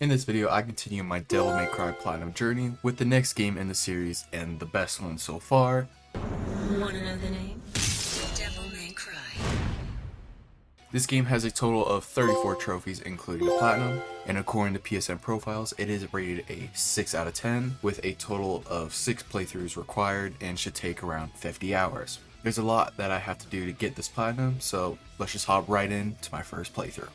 In this video, I continue my Devil May Cry Platinum journey with the next game in the series and the best one so far. Wanna know the name? Devil May Cry. This game has a total of 34 trophies including the Platinum, and according to PSN profiles, it is rated a 6 out of 10 with a total of 6 playthroughs required and should take around 50 hours. There's a lot that I have to do to get this Platinum, so let's just hop right into my first playthrough.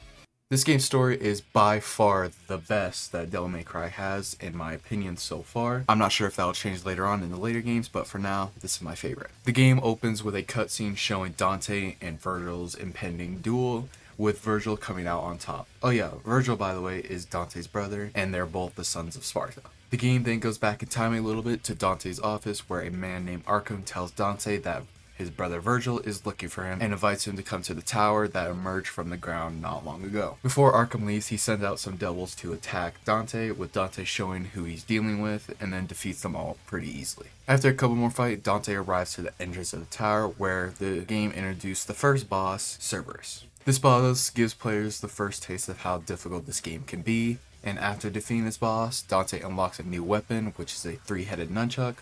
This game's story is by far the best that Devil May Cry has, in my opinion, so far. I'm not sure if that'll change later on in the later games, but for now, this is my favorite. The game opens with a cutscene showing Dante and Virgil's impending duel, with Virgil coming out on top. Oh yeah, Virgil, by the way, is Dante's brother, and they're both the sons of Sparta. The game then goes back in time a little bit to Dante's office, where a man named Arkham tells Dante that his brother Virgil is looking for him and invites him to come to the tower that emerged from the ground not long ago. Before Arkham leaves, he sends out some devils to attack Dante, with Dante showing who he's dealing with and then defeats them all pretty easily. After a couple more fights, Dante arrives to the entrance of the tower where the game introduced the first boss, Cerberus. This boss gives players the first taste of how difficult this game can be, and after defeating this boss, Dante unlocks a new weapon, which is a 3-headed nunchuck.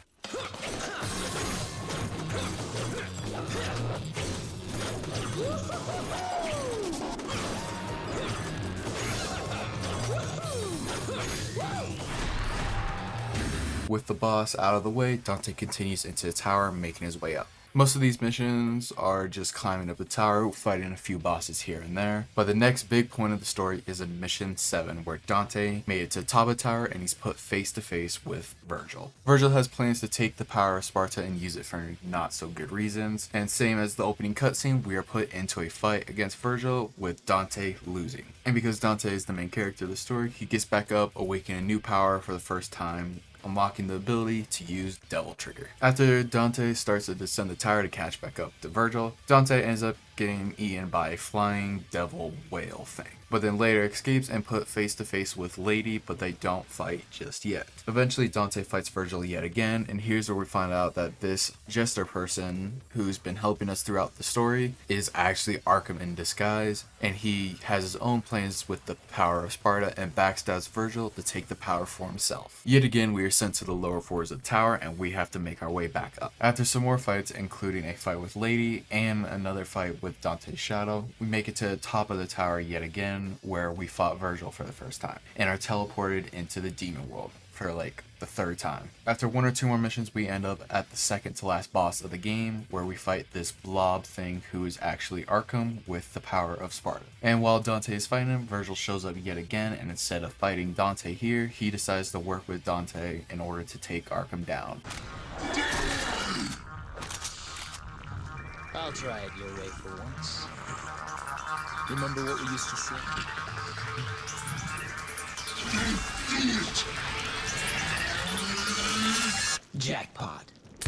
With the boss out of the way, Dante continues into the tower, making his way up. Most of these missions are just climbing up the tower, fighting a few bosses here and there. But the next big point of the story is in Mission 7, where Dante made it to the top of the tower and he's put face to face with Virgil. Virgil has plans to take the power of Sparta and use it for not so good reasons. And same as the opening cutscene, we are put into a fight against Virgil, with Dante losing. And because Dante is the main character of the story, he gets back up, awakening a new power for the first time, unlocking the ability to use Devil Trigger. After Dante starts to descend the tower to catch back up to Virgil, Dante ends up getting eaten by a flying devil whale thing, but then later escapes and put face to face with Lady, but they don't fight just yet. Eventually Dante fights Virgil yet again, and here's where we find out that this jester person who's been helping us throughout the story is actually Arkham in disguise, and he has his own plans with the power of Sparta and backstabs Virgil to take the power for himself. Yet again, we are sent to the lower floors of the tower and we have to make our way back up. After some more fights, including a fight with Lady and another fight with Dante's shadow, we make it to the top of the tower yet again, where we fought Virgil for the first time and are teleported into the demon world for like the third time. After one or two more missions, we end up at the second to last boss of the game, where we fight this blob thing who is actually Arkham with the power of Sparta. And while Dante is fighting him, Virgil shows up yet again, and instead of fighting Dante here, he decides to work with Dante in order to take Arkham down. I'll try it your way for once. Remember what we used to say? Jackpot.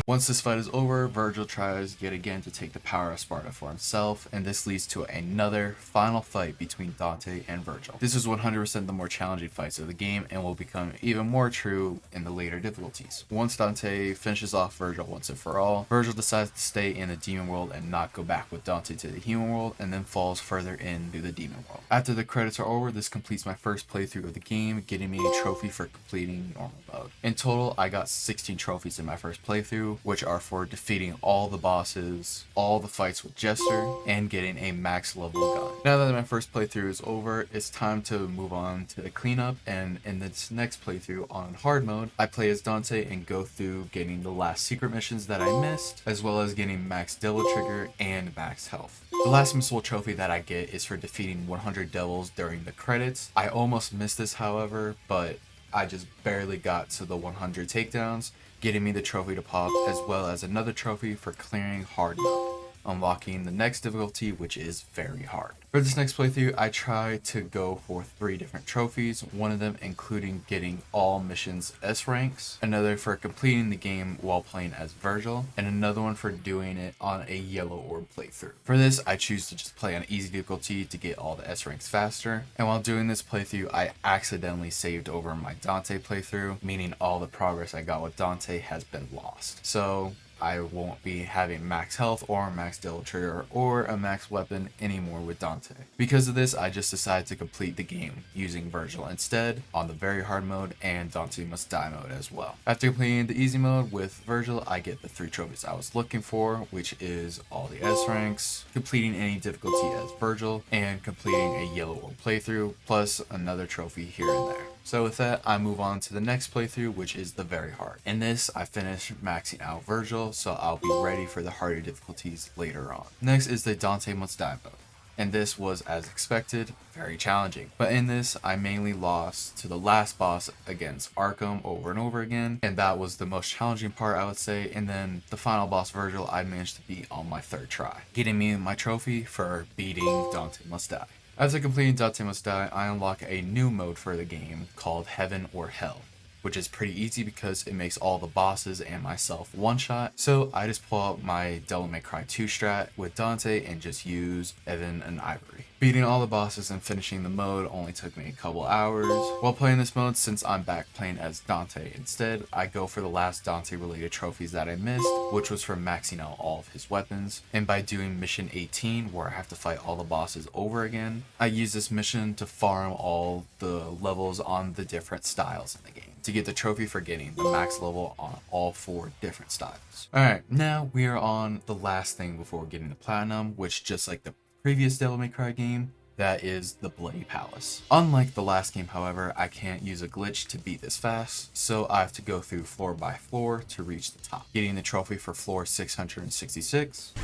Once this fight is over, Virgil tries yet again to take the power of Sparta for himself, and this leads to another final fight between Dante and Virgil. This is 100% the more challenging fights of the game and will become even more true in the later difficulties. Once Dante finishes off Virgil once and for all, Virgil decides to stay in the demon world and not go back with Dante to the human world, and then falls further into the demon world. After the credits are over, this completes my first playthrough of the game, getting me a trophy for completing normal mode. In total, I got 16 trophies in my first playthrough, which are for defeating all the bosses, all the fights with Jester, and getting a max level gun. Now that my first playthrough is over, it's time to move on to the cleanup, and in this next playthrough on hard mode, I play as Dante and go through getting the last secret missions that I missed, as well as getting max Devil Trigger and max health. The last missable trophy that I get is for defeating 100 devils during the credits. I almost missed this, however, but I just barely got to the 100 takedowns, getting me the trophy to pop, as well as another trophy for clearing hard mode, unlocking the next difficulty, which is very hard. For this next playthrough, I tried to go for 3 different trophies, one of them including getting all missions S ranks, another for completing the game while playing as Virgil, and another one for doing it on a yellow orb playthrough. For this, I choose to just play on easy difficulty to get all the S ranks faster, and while doing this playthrough, I accidentally saved over my Dante playthrough, meaning all the progress I got with Dante has been lost. So I won't be having max health or max devil trigger or a max weapon anymore with Dante. Because of this, I just decided to complete the game using Virgil instead on the very hard mode and Dante Must Die mode as well. After completing the easy mode with Virgil, I get the 3 trophies I was looking for, which is all the S ranks, completing any difficulty as Virgil, and completing a yellow orb playthrough, plus another trophy here and there. So with that, I move on to the next playthrough, which is the very hard. In this, I finish maxing out Virgil, so I'll be ready for the harder difficulties later on. Next is the Dante Must Die mode. And this was, as expected, very challenging. But in this, I mainly lost to the last boss against Arkham over and over again, and that was the most challenging part, I would say. And then the final boss, Virgil, I managed to beat on my 3rd try, getting me my trophy for beating Dante Must Die. After completing Dante Must Die, I unlock a new mode for the game called Heaven or Hell, which is pretty easy because it makes all the bosses and myself one-shot. So I just pull out my DevilMayCry 2 strat with Dante and just use Evan and Ivory. Beating all the bosses and finishing the mode only took me a couple hours. While playing this mode, since I'm back playing as Dante instead, I go for the last Dante related trophies that I missed, which was for maxing out all of his weapons. And by doing mission 18, where I have to fight all the bosses over again, I use this mission to farm all the levels on the different styles in the game to get the trophy for getting the max level on all 4 different styles. Alright, now we are on the last thing before getting the platinum, which just like the previous Devil May Cry game, that is the Bloody Palace. Unlike the last game, however, I can't use a glitch to beat this fast, so I have to go through floor by floor to reach the top, getting the trophy for floor 666,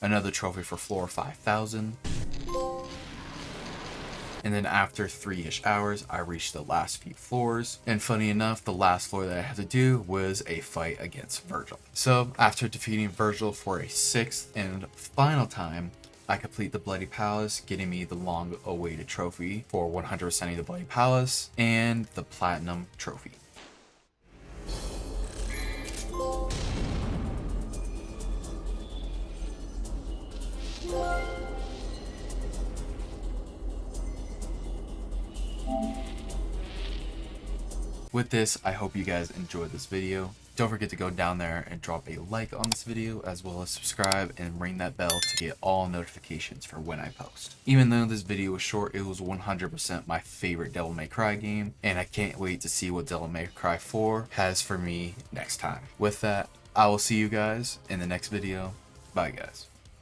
another trophy for floor 5000, and then after 3-ish hours, I reached the last few floors. And funny enough, the last floor that I had to do was a fight against Virgil. So after defeating Virgil for a 6th and final time, I complete the Bloody Palace, getting me the long awaited trophy for 100%ing the Bloody Palace and the Platinum trophy. With this, I hope you guys enjoyed this video. Don't forget to go down there and drop a like on this video, as well as subscribe and ring that bell to get all notifications for when I post. Even though this video was short, it was 100% my favorite Devil May Cry game, and I can't wait to see what Devil May Cry 4 has for me next time. With that, I will see you guys in the next video. Bye guys.